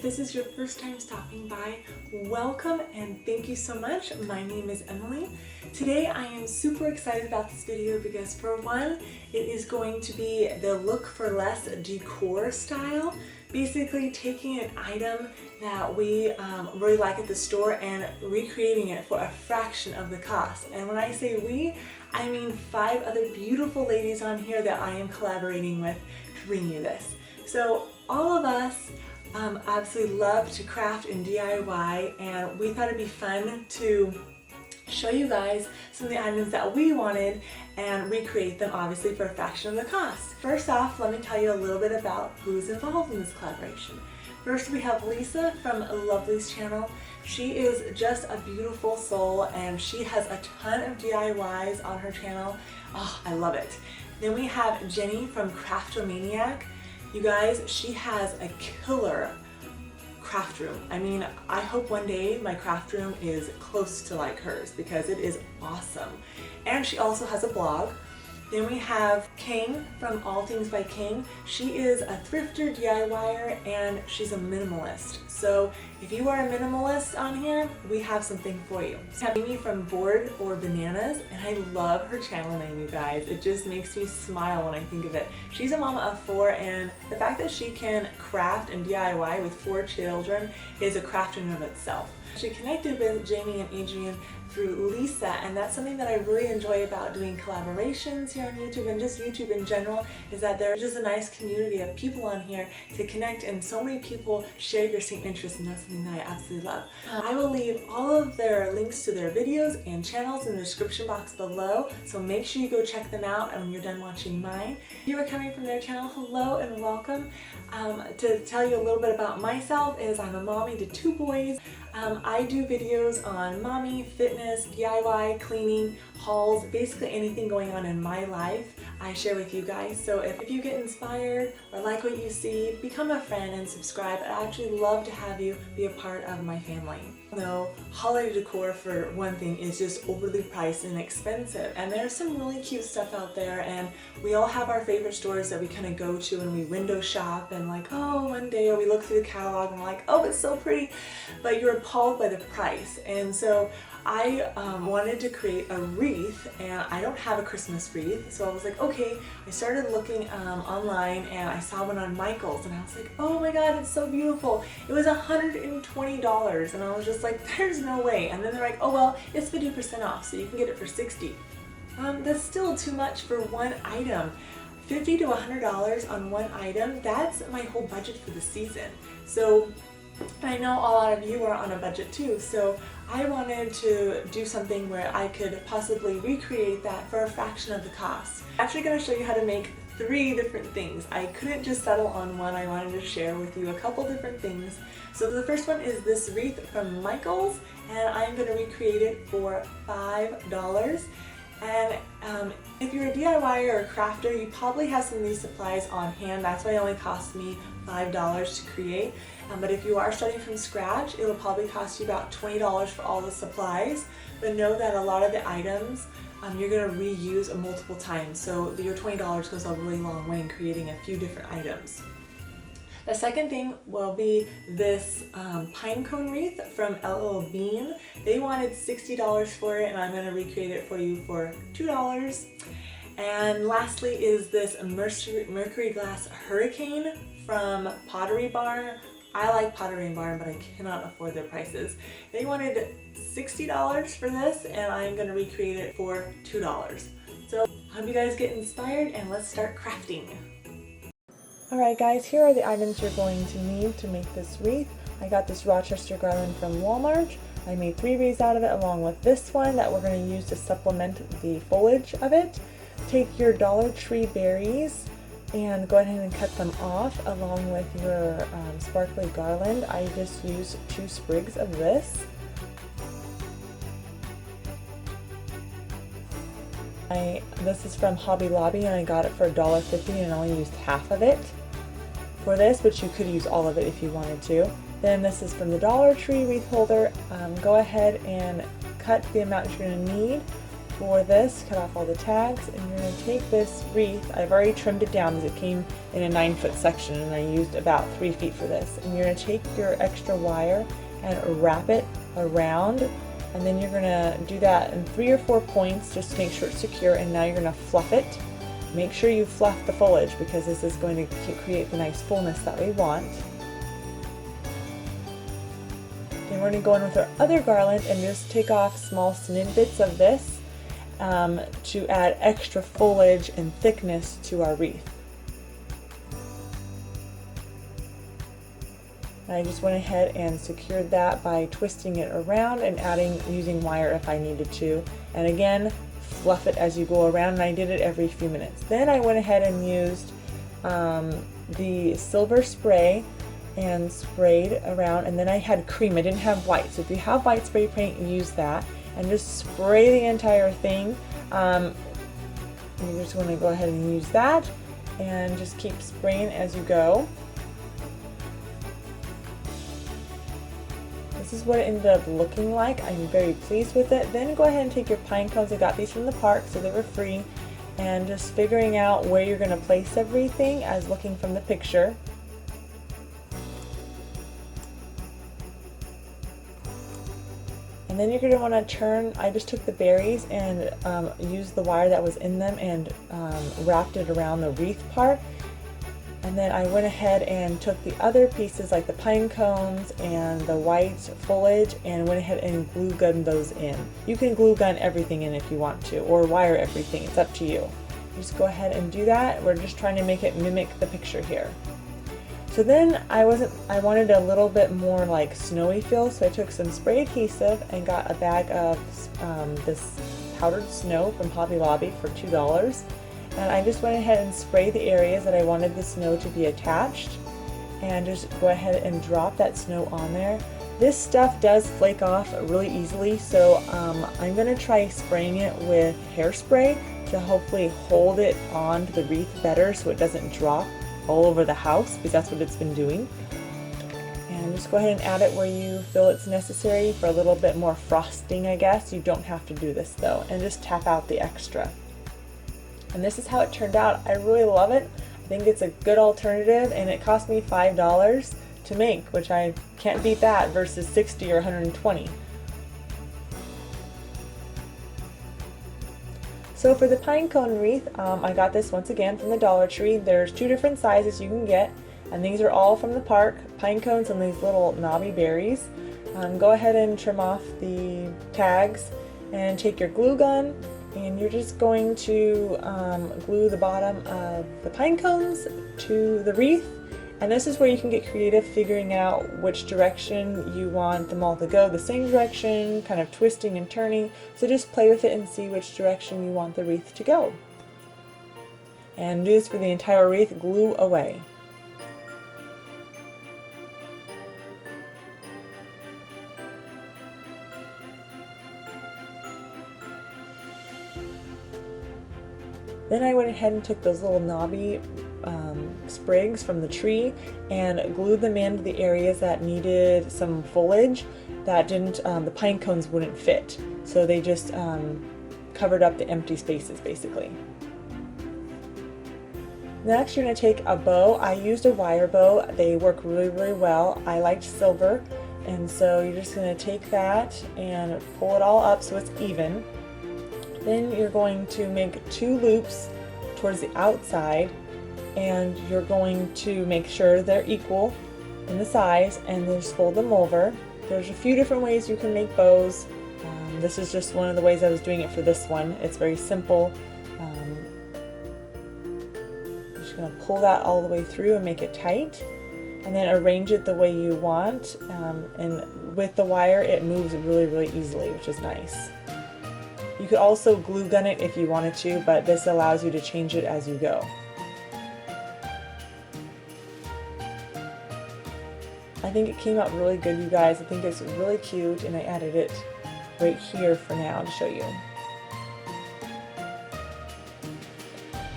this is your first time stopping by, welcome and thank you so much. My name is Emily. Today I am super excited about this video because for one, it is going to be the look for less decor style. Basically taking an item that we really like at the store and recreating it for a fraction of the cost. And when I say we, I mean 5 other beautiful ladies on here that I am collaborating with to bring you this. So all of us absolutely love to craft and DIY, and we thought it'd be fun to show you guys some of the items that we wanted and recreate them obviously for a fraction of the cost. First off, let me tell you a little bit about who's involved in this collaboration. First, we have Lisa from Lovely's channel. She is just a beautiful soul and she has a ton of DIYs on her channel. Oh, I love it. Then we have Jenny from Craftomaniac. You guys, she has a killer craft room. I mean, I hope one day my craft room is close to like hers because it is awesome. And she also has a blog. Then we have King from All Things by King. She is a thrifter, DIYer, and she's a minimalist. So if you are a minimalist on here, we have something for you. We have Amy from Board or Bananas, and I love her channel name, you guys. It just makes me smile when I think of it. She's a mama of 4, and the fact that she can craft and DIY with 4 children is a craft in and of itself. She connected with Jamie and Adrienne through Lisa, and that's something that I really enjoy about doing collaborations here on YouTube and just YouTube in general, is that there's just a nice community of people on here to connect, and so many people share your same interests, and that's something that I absolutely love. I will leave all of their links to their videos and channels in the description box below, so make sure you go check them out when you're done watching mine. If you are coming from their channel, hello and welcome. To tell you a little bit about myself is I'm a mommy to 2 boys. I do videos on mommy, fitness, DIY, cleaning, hauls, basically anything going on in my life I share with you guys. So if you get inspired or like what you see, become a friend and subscribe. I'd actually love to have you be a part of my family. No, holiday decor for one thing is just overly priced and expensive, and there's some really cute stuff out there, and we all have our favorite stores that we kind of go to and we window shop and like, oh, one day, or we look through the catalog and we're like, oh, it's so pretty, but you're appalled by the price. And so I wanted to create a wreath, and I don't have a Christmas wreath, so I was like, okay. I started looking online and I saw one on Michael's, and I was like, oh my god, it's so beautiful. It was $120, and I was just like, there's no way. And then they're like, oh well, it's 50% off, so you can get it for $60. That's still too much for one item. $50 to $100 on one item, that's my whole budget for the season. So I know a lot of you are on a budget too, so I wanted to do something where I could possibly recreate that for a fraction of the cost. I'm actually going to show you how to make 3 different things. I couldn't just settle on one. I wanted to share with you a couple different things. So the first one is this wreath from Michael's, and I'm going to recreate it for $5. And if you're a DIYer or a crafter, you probably have some of these supplies on hand. That's why it only cost me $5 to create. But if you are starting from scratch, it will probably cost you about $20 for all the supplies. But know that a lot of the items you're going to reuse multiple times. So your $20 goes a really long way in creating a few different items. The second thing will be this pine cone wreath from LL Bean. They wanted $60 for it, and I'm going to recreate it for you for $2. And lastly is this Mercury Glass Hurricane from Pottery Barn. I like Pottery Barn, but I cannot afford their prices. They wanted $60 for this, and I'm going to recreate it for $2. So I hope you guys get inspired, and let's start crafting. Alright guys, here are the items you're going to need to make this wreath. I got this Rochester garland from Walmart. I made 3 wreaths out of it along with this one that we're going to use to supplement the foliage of it. Take your Dollar Tree berries and go ahead and cut them off along with your sparkly garland. I just used 2 sprigs of this. This is from Hobby Lobby, and I got it for $1.50, and I only used half of it for this, but you could use all of it if you wanted to. Then this is from the Dollar Tree wreath holder. Go ahead and cut the amount you're going to need for this, cut off all the tags, and you're going to take this wreath. I've already trimmed it down because it came in a 9-foot section and I used about 3 feet for this. And you're going to take your extra wire and wrap it around, and then you're going to do that in 3 or 4 points just to make sure it's secure. And now you're going to fluff it. Make sure you fluff the foliage because this is going to create the nice fullness that we want. And we're going to go in with our other garland and just take off small snippets of this to add extra foliage and thickness to our wreath. And I just went ahead and secured that by twisting it around and using wire if I needed to. And again, fluff it as you go around, and I did it every few minutes. Then I went ahead and used the silver spray and sprayed around, and then I had cream. I didn't have white, so if you have white spray paint, use that and just spray the entire thing. You're just going to go ahead and use that and just keep spraying as you go. This is what it ended up looking like. I'm very pleased with it. Then go ahead and take your pine cones. I got these from the park, so they were free, and just figuring out where you're going to place everything as looking from the picture. And then you're going to want to turn. I just took the berries and used the wire that was in them and wrapped it around the wreath part. And then I went ahead and took the other pieces like the pine cones and the white foliage and went ahead and glue gunned those in. You can glue gun everything in if you want to, or wire everything. It's up to you. Just go ahead and do that. We're just trying to make it mimic the picture here. So then I wanted a little bit more like snowy feel, so I took some spray adhesive and got a bag of this powdered snow from Hobby Lobby for $2. And I just went ahead and sprayed the areas that I wanted the snow to be attached, and just go ahead and drop that snow on there. This stuff does flake off really easily, so I'm going to try spraying it with hairspray to hopefully hold it onto the wreath better so it doesn't drop all over the house, because that's what it's been doing. And just go ahead and add it where you feel it's necessary for a little bit more frosting, I guess. You don't have to do this though, and just tap out the extra. And this is how it turned out. I really love it. I think it's a good alternative, and it cost me $5 to make, which I can't beat that versus $60 or $120. So for the pine cone wreath, I got this once again from the Dollar Tree. There's 2 different sizes you can get, and these are all from the park. Pine cones and these little knobby berries. Go ahead and trim off the tags and take your glue gun, and you're just going to glue the bottom of the pine cones to the wreath. And this is where you can get creative, figuring out which direction you want them all to go, the same direction, kind of twisting and turning. So just play with it and see which direction you want the wreath to go. And do this for the entire wreath, glue away. Then I went ahead and took those little knobby sprigs from the tree and glued them into the areas that needed some foliage that didn't, the pine cones wouldn't fit. So they just covered up the empty spaces basically. Next you're going to take a bow. I used a wire bow. They work really, really well. I liked silver, and so you're just going to take that and pull it all up so it's even. Then you're going to make 2 loops towards the outside, and you're going to make sure they're equal in the size, and then just fold them over. There's a few different ways you can make bows. This is just one of the ways I was doing it for this one. It's very simple. You're just going to pull that all the way through and make it tight, and then arrange it the way you want. And with the wire, it moves really, really easily, which is nice. You could also glue gun it if you wanted to, but this allows you to change it as you go. I think it came out really good, you guys. I think it's really cute, and I added it right here for now to show you.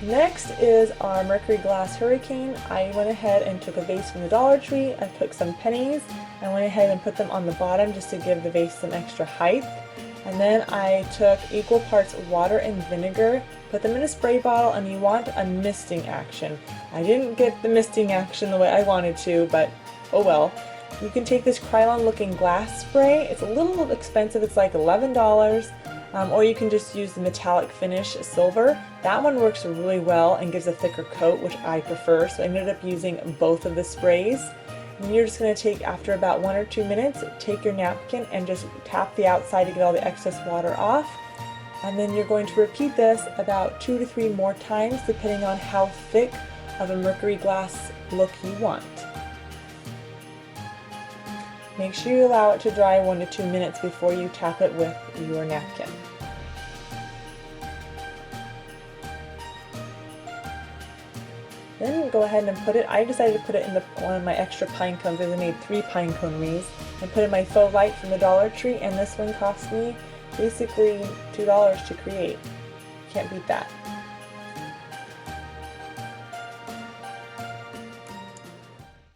Next is our Mercury Glass Hurricane. I went ahead and took a vase from the Dollar Tree. I took some pennies and went ahead and put them on the bottom just to give the vase some extra height. And then I took equal parts water and vinegar, put them in a spray bottle, and you want a misting action. I didn't get the misting action the way I wanted to, but oh well. You can take this Krylon looking glass spray. It's a little expensive, it's like $11, or you can just use the metallic finish silver. That one works really well and gives a thicker coat, which I prefer, so I ended up using both of the sprays. And you're just going to take, after about 1 or 2 minutes, take your napkin and just tap the outside to get all the excess water off. And then you're going to repeat this about 2 to 3 more times depending on how thick of a mercury glass look you want. Make sure you allow it to dry 1 to 2 minutes before you tap it with your napkin. Then go ahead and put it, I decided to put it in one of my extra pine cones, because I made 3 pine cone wreaths, and put in my faux light from the Dollar Tree, and this one cost me basically $2 to create. Can't beat that.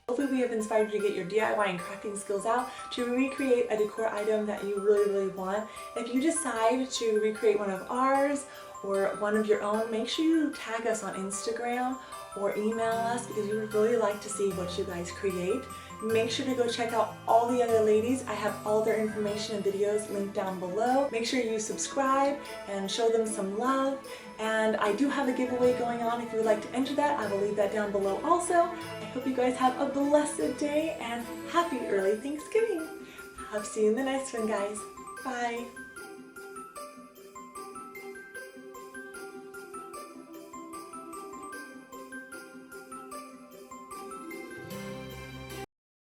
Hopefully we have inspired you to get your DIY and crafting skills out to recreate a decor item that you really want. If you decide to recreate one of ours or one of your own, make sure you tag us on Instagram or email us, because we would really like to see what you guys create. Make sure to go check out all the other ladies. I have all their information and videos linked down below. Make sure you subscribe and show them some love. And I do have a giveaway going on. If you would like to enter that, I will leave that down below also. I hope you guys have a blessed day and happy early Thanksgiving. I'll see you in the next one, guys. Bye.